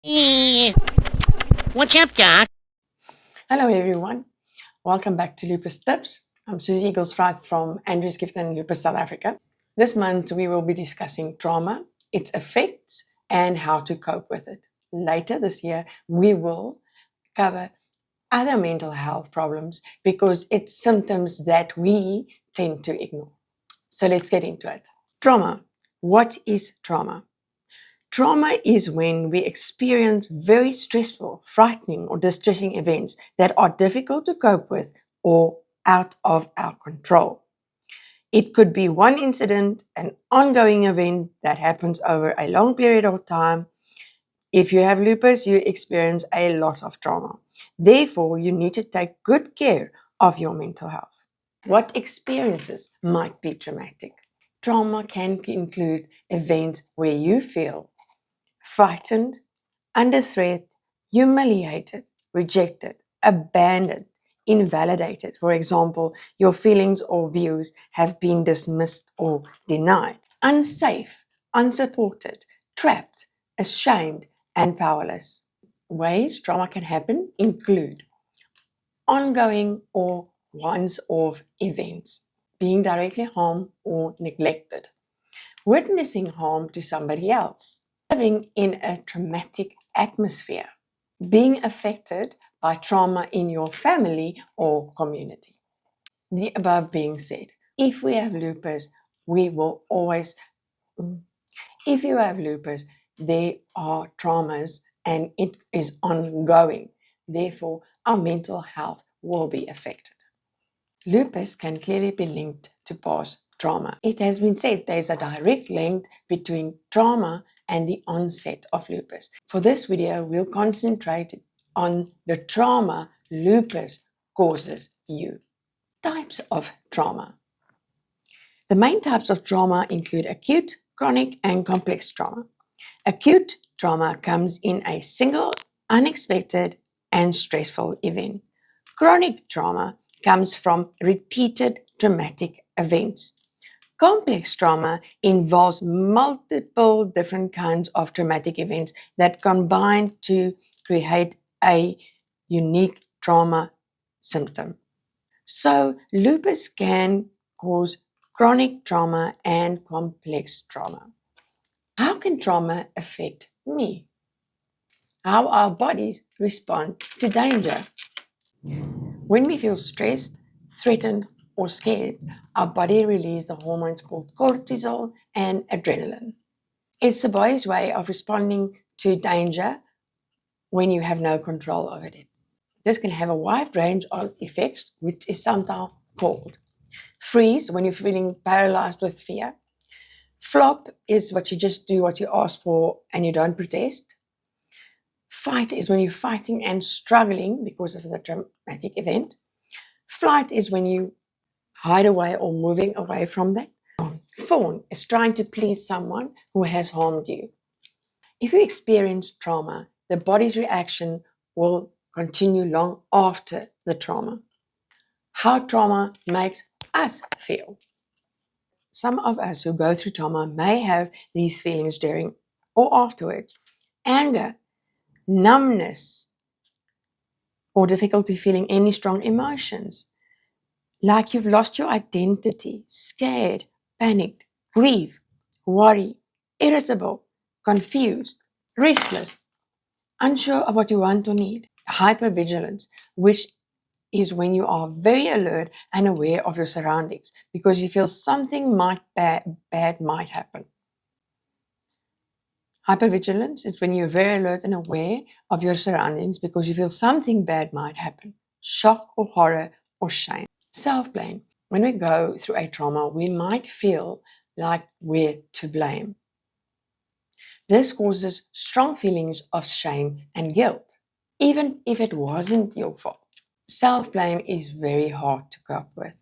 Eh, what's up, Doc? Hello everyone, welcome back to Lupus Tips. I'm Susie Eaglesfried from Andrew's Gift and Lupus South Africa. This month we will be discussing trauma, its effects, and how to cope with it. Later this year we will cover other mental health problems because it's symptoms that we tend to ignore. So let's get into it. Trauma. What is trauma? Trauma is when we experience very stressful, frightening, or distressing events that are difficult to cope with or out of our control. It could be one incident, an ongoing event that happens over a long period of time. If you have lupus, you experience a lot of trauma. Therefore, you need to take good care of your mental health. What experiences might be traumatic? Trauma can include events where you feel frightened, under threat, humiliated, rejected, abandoned, invalidated. For example, your feelings or views have been dismissed or denied. Unsafe, unsupported, trapped, ashamed, and powerless. Ways trauma can happen include ongoing or once-off events, being directly harmed or neglected, witnessing harm to somebody else, living in a traumatic atmosphere, being affected by trauma in your family or community. The above being said, if we have lupus, we will always, if you have lupus, there are traumas and it is ongoing. Therefore, our mental health will be affected. Lupus can clearly be linked to past trauma. It has been said there's a direct link between trauma and the onset of lupus. For this video, we'll concentrate on the trauma lupus causes you. Types of trauma. The main types of trauma include acute, chronic, and complex trauma. Acute trauma comes in a single, unexpected, and stressful event. Chronic trauma comes from repeated traumatic events. Complex trauma involves multiple different kinds of traumatic events that combine to create a unique trauma symptom. So, lupus can cause chronic trauma and complex trauma. How can trauma affect me? How our bodies respond to danger. When we feel stressed, threatened, or scared, our body releases the hormones called cortisol and adrenaline. It's the body's way of responding to danger when you have no control over it. This can have a wide range of effects, which is sometimes called freeze, when you're feeling paralyzed with fear. Flop is what you just do what you ask for and you don't protest. Fight is when you're fighting and struggling because of the traumatic event. Flight is when you hide away or moving away from that. Fawn is trying to please someone who has harmed you. If you experience trauma, the body's reaction will continue long after the trauma. How trauma makes us feel. Some of us who go through trauma may have these feelings during or afterwards. Anger, numbness, or difficulty feeling any strong emotions. Like you've lost your identity, scared, panicked, grieved, worried, irritable, confused, restless, unsure of what you want or need. Hypervigilance, which is when you are very alert and aware of your surroundings because you feel something bad might happen. Hypervigilance is when you're very alert and aware of your surroundings because you feel something bad might happen. Shock or horror or shame. Self-blame. When we go through a trauma, we might feel like we're to blame. This causes strong feelings of shame and guilt, even if it wasn't your fault. Self-blame is very hard to cope with,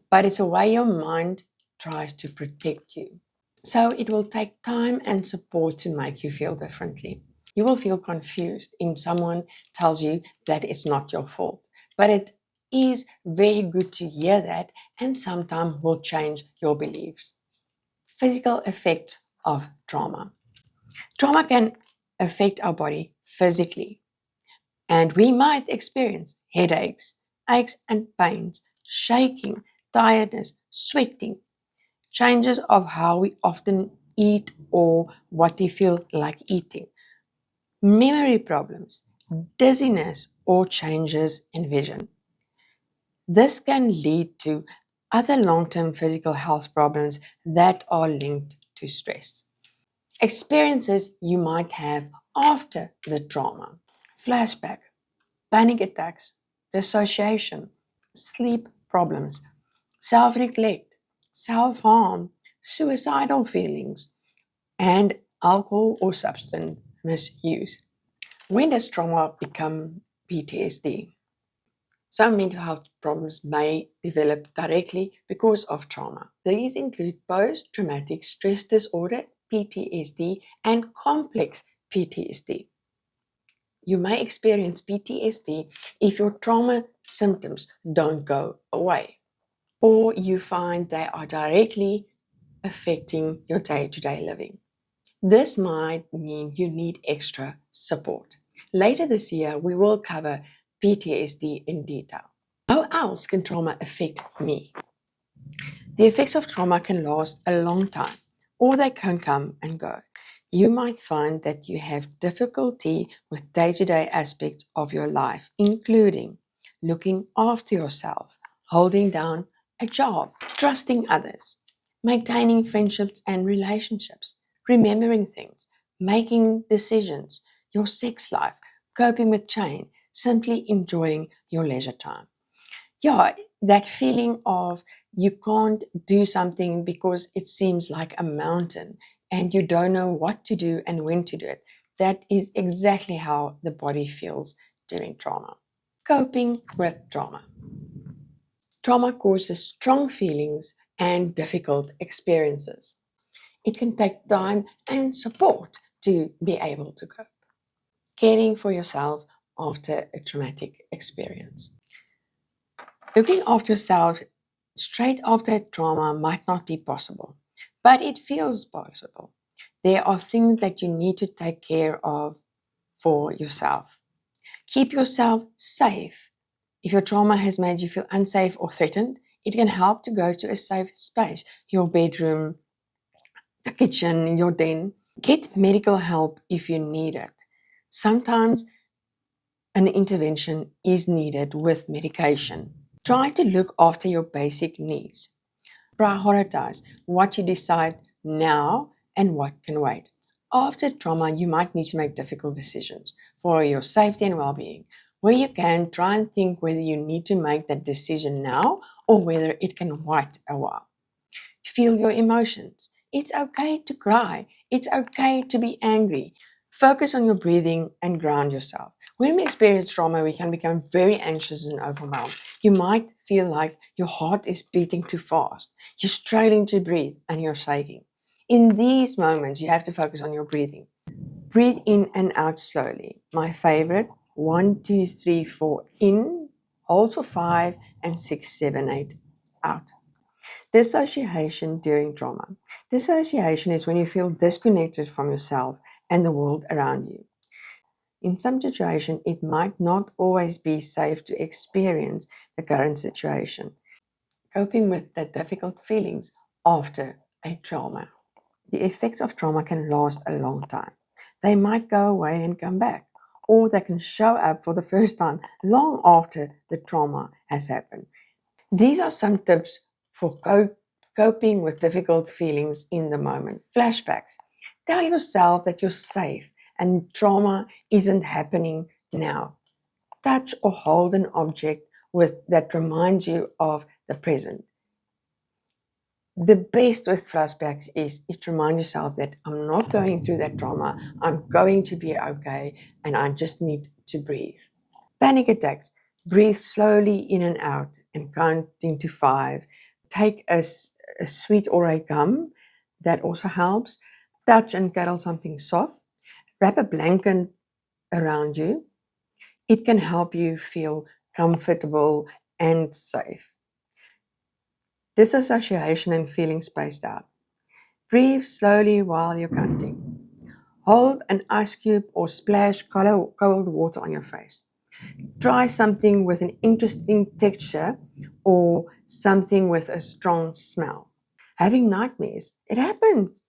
but it's a way your mind tries to protect you. So it will take time and support to make you feel differently. You will feel confused if someone tells you that it's not your fault, but it is very good to hear that and sometimes will change your beliefs. Physical effects of trauma. Trauma can affect our body physically. And we might experience headaches, aches and pains, shaking, tiredness, sweating, changes of how we often eat or what we feel like eating, memory problems, dizziness, or changes in vision. This can lead to other long-term physical health problems that are linked to stress. Experiences you might have after the trauma: flashback, panic attacks, dissociation, sleep problems, self-neglect, self-harm, suicidal feelings, and alcohol or substance misuse. When does trauma become PTSD? Some mental health problems may develop directly because of trauma. These include post-traumatic stress disorder, PTSD, and complex PTSD. You may experience PTSD if your trauma symptoms don't go away, or you find they are directly affecting your day-to-day living. This might mean you need extra support. Later this year, we will cover PTSD in detail. How else can trauma affect me? The effects of trauma can last a long time, or they can come and go. You might find that you have difficulty with day-to-day aspects of your life, including looking after yourself, holding down a job, trusting others, maintaining friendships and relationships, remembering things, making decisions, your sex life, coping with change, simply enjoying your leisure time. Yeah, that feeling of you can't do something because it seems like a mountain and you don't know what to do and when to do it. That is exactly how the body feels during trauma. Coping with trauma. Trauma causes strong feelings and difficult experiences. It can take time and support to be able to cope. Caring for yourself after a traumatic experience. Looking after yourself straight after trauma might not be possible, but it feels possible. There are things that you need to take care of for yourself. Keep yourself safe. If your trauma has made you feel unsafe or threatened, it can help to go to a safe space, your bedroom, the kitchen, your den. Get medical help if you need it. Sometimes an intervention is needed with medication. Try to look after your basic needs. Prioritize what you decide now and what can wait. After trauma, you might need to make difficult decisions for your safety and well-being. Where you can, try and think whether you need to make that decision now or whether it can wait a while. Feel your emotions. It's okay to cry. It's okay to be angry. Focus on your breathing and ground yourself. When we experience trauma, we can become very anxious and overwhelmed. You might feel like your heart is beating too fast. You're struggling to breathe and you're shaking. In these moments, you have to focus on your breathing. Breathe in and out slowly. My favorite, 1, 2, 3, 4 in, hold for 5, and 6, 7, 8 out. Dissociation during trauma. Dissociation is when you feel disconnected from yourself and the world around you. In some situations, it might not always be safe to experience the current situation. Coping with the difficult feelings after a trauma. The effects of trauma can last a long time. They might go away and come back, or they can show up for the first time long after the trauma has happened. These are some tips for coping with difficult feelings in the moment. Flashbacks. Tell yourself that you're safe and trauma isn't happening now. Touch or hold an object that reminds you of the present. The best with flashbacks is to remind yourself that I'm not going through that trauma. I'm going to be okay and I just need to breathe. Panic attacks. Breathe slowly in and out and counting to 5. Take a sweet or a gum. That also helps. Touch and cuddle something soft. Wrap a blanket around you. It can help you feel comfortable and safe. Disassociation and feeling spaced out. Breathe slowly while you're counting. Hold an ice cube or splash cold water on your face. Try something with an interesting texture or something with a strong smell. Having nightmares, it happens.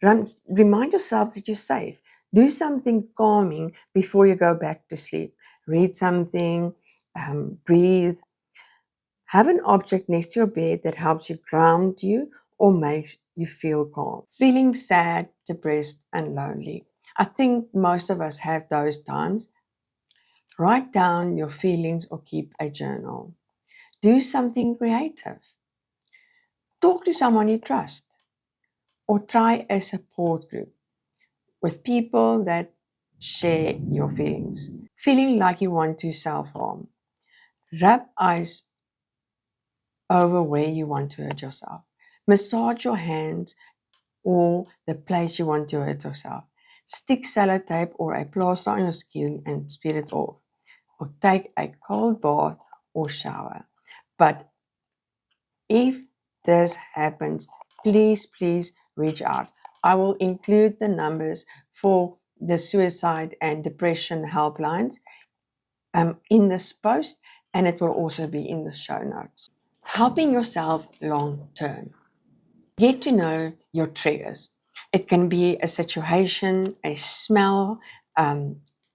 Remind yourself that you're safe. Do something calming before you go back to sleep. Read something, breathe. Have an object next to your bed that helps you ground you or makes you feel calm. Feeling sad, depressed, and lonely. I think most of us have those times. Write down your feelings or keep a journal. Do something creative. Talk to someone you trust or try a support group with people that share your feelings. Feeling like you want to self harm. Rub ice over where you want to hurt yourself. Massage your hands or the place you want to hurt yourself. Stick sellotape or a plaster on your skin and peel it off. Or take a cold bath or shower. But if this happens, please reach out. I will include the numbers for the suicide and depression helplines in this post, and it will also be in the show notes. Helping yourself long term. Get to know your triggers. It can be a situation, a smell,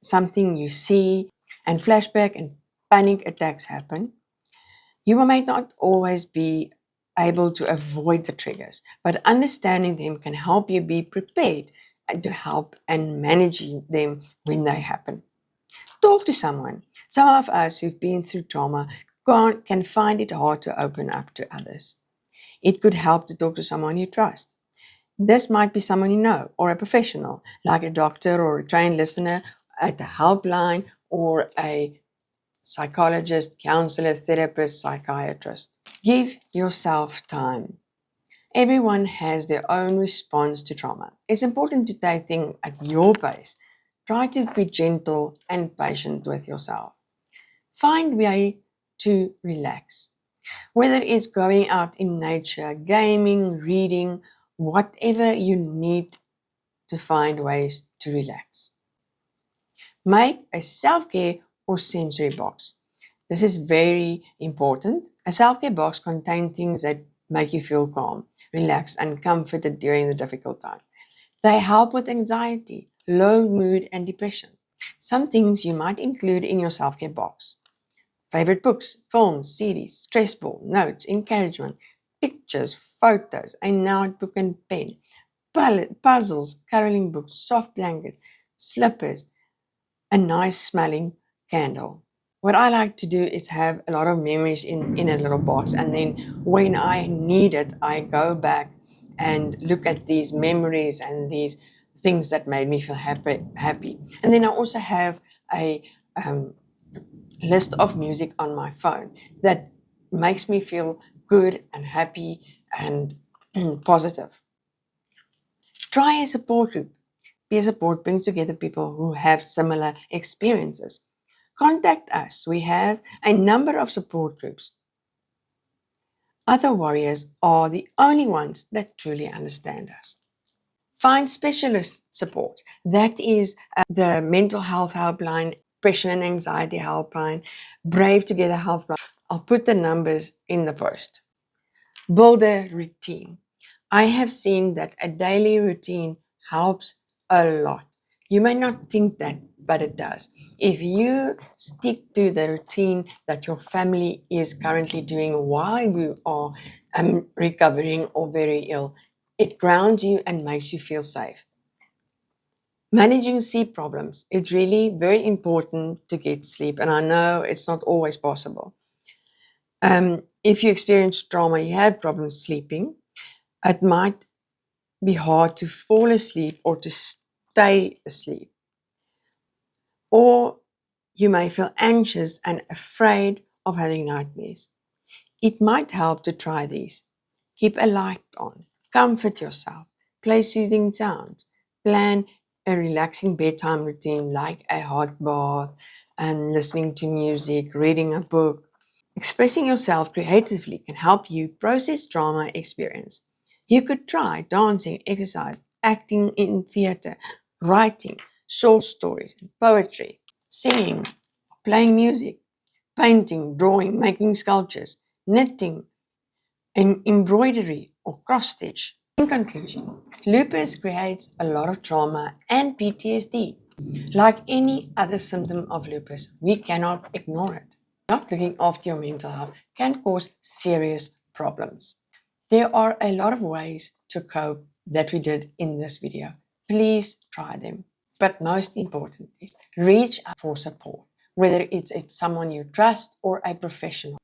something you see, and flashback and panic attacks happen. You may not always be able to avoid the triggers, but understanding them can help you be prepared and to help and manage them when they happen. Talk to someone. Some of us who've been through trauma can find it hard to open up to others. It could help to talk to someone you trust. This might be someone you know or a professional, like a doctor or a trained listener at the helpline or a psychologist, counselor, therapist, psychiatrist. Give yourself time. Everyone has their own response to trauma. It's important to take things at your pace. Try to be gentle and patient with yourself. Find a way to relax. Whether it's going out in nature, gaming, reading, whatever you need to find ways to relax. Make a self-care or sensory box. This is very important. A self-care box contains things that make you feel calm, relaxed, and comforted during the difficult time. They help with anxiety, low mood, and depression. Some things you might include in your self-care box. Favorite books, films, CDs, stress ball, notes, encouragement, pictures, photos, a notebook and pen, puzzles, caroling books, soft blanket, slippers, a nice smelling candle. What I like to do is have a lot of memories in a little box, and then when I need it, I go back and look at these memories and these things that made me feel happy. And then I also have a list of music on my phone that makes me feel good and happy and positive. Try a support group. Peer support brings together people who have similar experiences. Contact us. We have a number of support groups. Other warriors are the only ones that truly understand us. Find specialist support. That is the mental health helpline, depression and anxiety helpline, Brave Together helpline. I'll put the numbers in the post. Build a routine. I have seen that a daily routine helps a lot. You may not think that, but it does. If you stick to the routine that your family is currently doing while you are recovering or very ill, it grounds you and makes you feel safe. Managing sleep problems. It's really very important to get sleep, and I know it's not always possible. If you experience trauma, you have problems sleeping, it might be hard to fall asleep or to stay asleep. Or you may feel anxious and afraid of having nightmares. It might help to try these. Keep a light on, comfort yourself, play soothing sounds, plan a relaxing bedtime routine like a hot bath and listening to music, reading a book. Expressing yourself creatively can help you process trauma experience. You could try dancing, exercise, acting in theatre, writing short stories and poetry, singing, playing music, painting, drawing, making sculptures, knitting, embroidery or cross stitch. In conclusion, lupus creates a lot of trauma and PTSD. Like any other symptom of lupus, we cannot ignore it. Not looking after your mental health can cause serious problems. There are a lot of ways to cope that we did in this video. Please try them. But most important is reach out for support, whether it's someone you trust or a professional.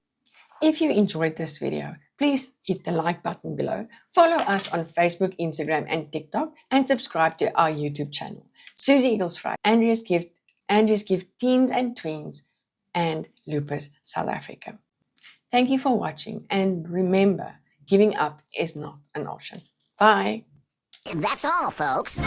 If you enjoyed this video, please hit the like button below, follow us on Facebook, Instagram, and TikTok, and subscribe to our YouTube channel. Susie Eagles Friday, Andrea's Gift Teens and Tweens, and Lupus South Africa. Thank you for watching, and remember, giving up is not an option. Bye. That's all, folks.